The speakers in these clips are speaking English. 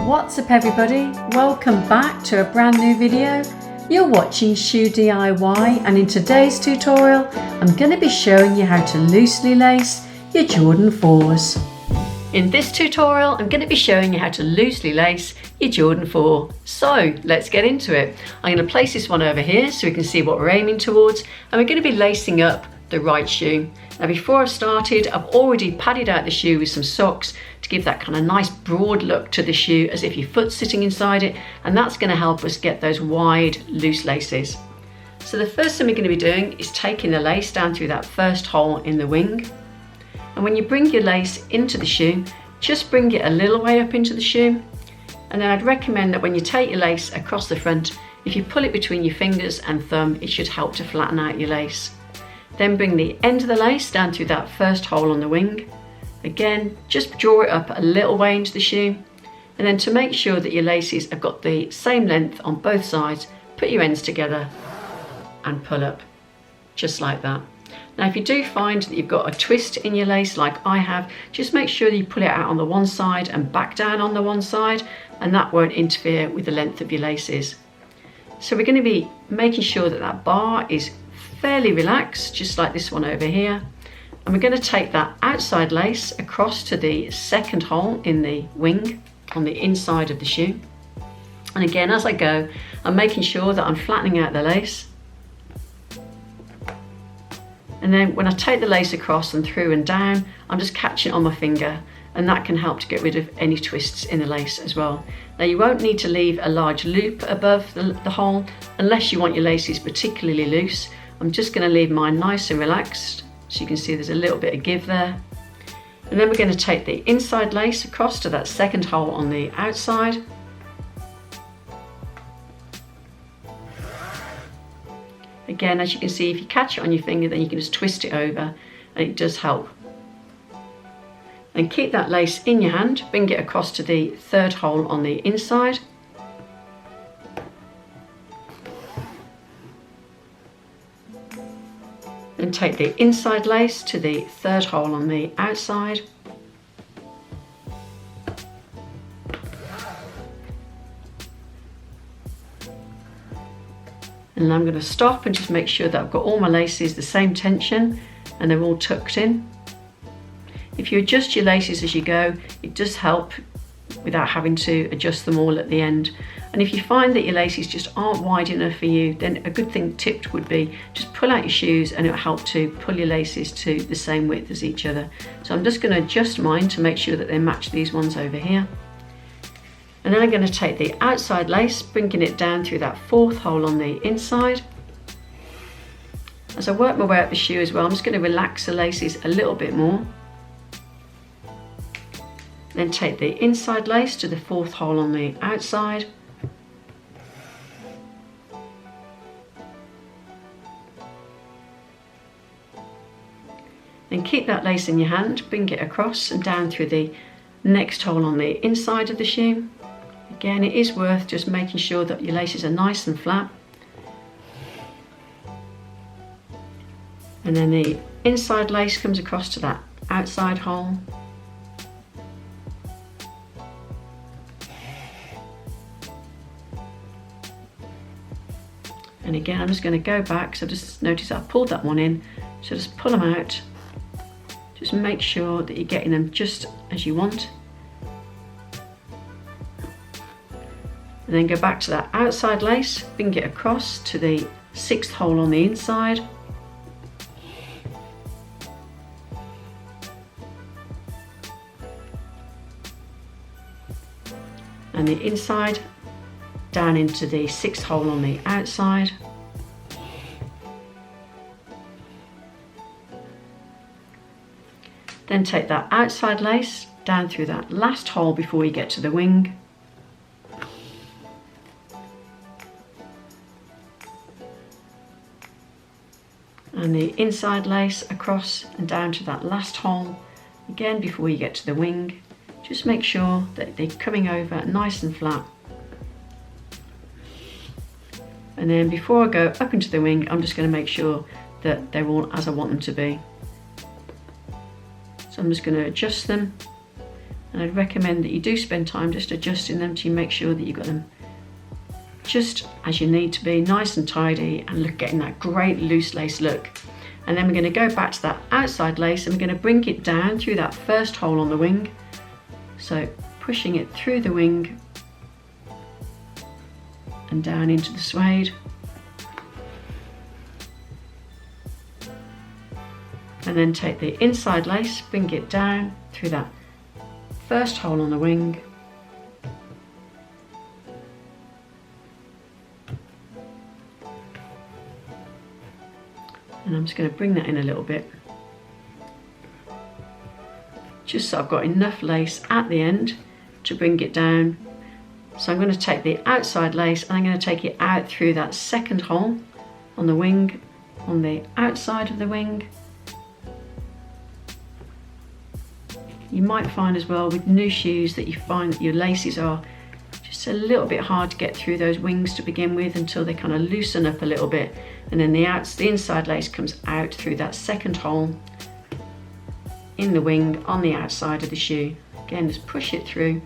What's up everybody, welcome back to a brand new video. You're watching Shoe DIY, and in today's tutorial I'm going to be showing you how to loosely lace your Jordan 4's. In this tutorial I'm going to be showing you how to loosely lace your Jordan 4. So let's get into it. I'm going to place this one over here so we can see what we're aiming towards, and we're going to be lacing up the right shoe. Now before I've started, I've already padded out the shoe with some socks to give that kind of nice broad look to the shoe as if your foot's sitting inside it, and that's going to help us get those wide loose laces. So the first thing we're going to be doing is taking the lace down through that first hole in the wing. And when you bring your lace into the shoe, just bring it a little way up into the shoe. And then I'd recommend that when you take your lace across the front, if you pull it between your fingers and thumb, it should help to flatten out your lace. Then bring the end of the lace down through that first hole on the wing. Again, just draw it up a little way into the shoe. And then to make sure that your laces have got the same length on both sides, put your ends together and pull up, just like that. Now if you do find that you've got a twist in your lace like I have, just make sure that you pull it out on the one side and back down on the one side, and that won't interfere with the length of your laces. So we're going to be making sure that that bar is fairly relaxed, just like this one over here. And we're going to take that outside lace across to the second hole in the wing on the inside of the shoe. And again, as I go, I'm making sure that I'm flattening out the lace. And then when I take the lace across and through and down, I'm just catching it on my finger, and that can help to get rid of any twists in the lace as well. Now you won't need to leave a large loop above the hole unless you want your laces particularly loose. I'm just going to leave mine nice and relaxed, so you can see there's a little bit of give there. And then we're going to take the inside lace across to that second hole on the outside. Again, as you can see, if you catch it on your finger, then you can just twist it over, and it does help. And keep that lace in your hand, bring it across to the third hole on the inside. Then take the inside lace to the third hole on the outside. And I'm going to stop and just make sure that I've got all my laces the same tension and they're all tucked in. If you adjust your laces as you go, it does help without having to adjust them all at the end. And if you find that your laces just aren't wide enough for you, then a good thing tipped would be just pull out your shoes, and it'll help to pull your laces to the same width as each other. So I'm just going to adjust mine to make sure that they match these ones over here. And then I'm going to take the outside lace, bringing it down through that fourth hole on the inside. As I work my way up the shoe as well, I'm just going to relax the laces a little bit more. Then take the inside lace to the fourth hole on the outside. Then keep that lace in your hand, bring it across and down through the next hole on the inside of the shoe. Again, it is worth just making sure that your laces are nice and flat. And then the inside lace comes across to that outside hole. And again, I'm just going to go back, so just notice I pulled that one in, so just pull them out. Just make sure that you're getting them just as you want. And then go back to that outside lace, bring it across to the sixth hole on the inside. And the inside down into the sixth hole on the outside. Then take that outside lace down through that last hole before you get to the wing. And the inside lace across and down to that last hole again before you get to the wing. Just make sure that they're coming over nice and flat. And then before I go up into the wing, I'm just going to make sure that they're all as I want them to be. So I'm just going to adjust them And I'd recommend that you do spend time just adjusting them to make sure that you've got them just as you need to be, nice and tidy, and getting that great loose lace look. And then we're going to go back to that outside lace and we're going to bring it down through that first hole on the wing. So pushing it through the wing and down into the suede. And then take the inside lace, bring it down through that first hole on the wing. And I'm just going to bring that in a little bit, just so I've got enough lace at the end to bring it down. So I'm going to take the outside lace and I'm going to take it out through that second hole on the wing, on the outside of the wing. You might find as well with new shoes that you find that your laces are just a little bit hard to get through those wings to begin with until they kind of loosen up a little bit. And then the inside lace comes out through that second hole in the wing on the outside of the shoe. Again, just push it through,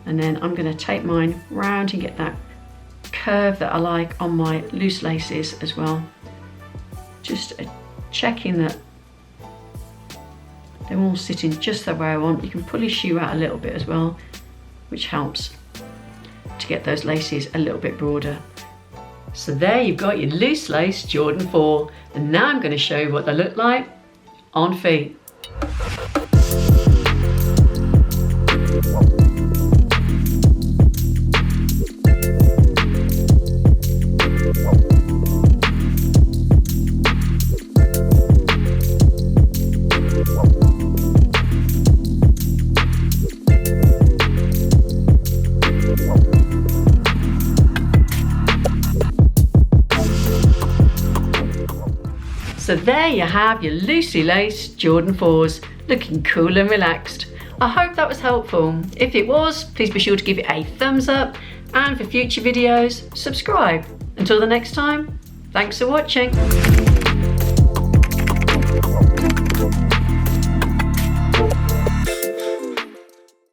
and then I'm going to take mine round and get that curve that I like on my loose laces as well. Just checking that they're all sitting just the way I want. You can pull your shoe out a little bit as well, which helps to get those laces a little bit broader. So there you've got your loose lace Jordan 4, and now I'm going to show you what they look like on feet. So there you have your loosely laced Jordan 4s, looking cool and relaxed. I hope that was helpful. If it was, please be sure to give it a thumbs up, and for future videos, subscribe. Until the next time, thanks for watching.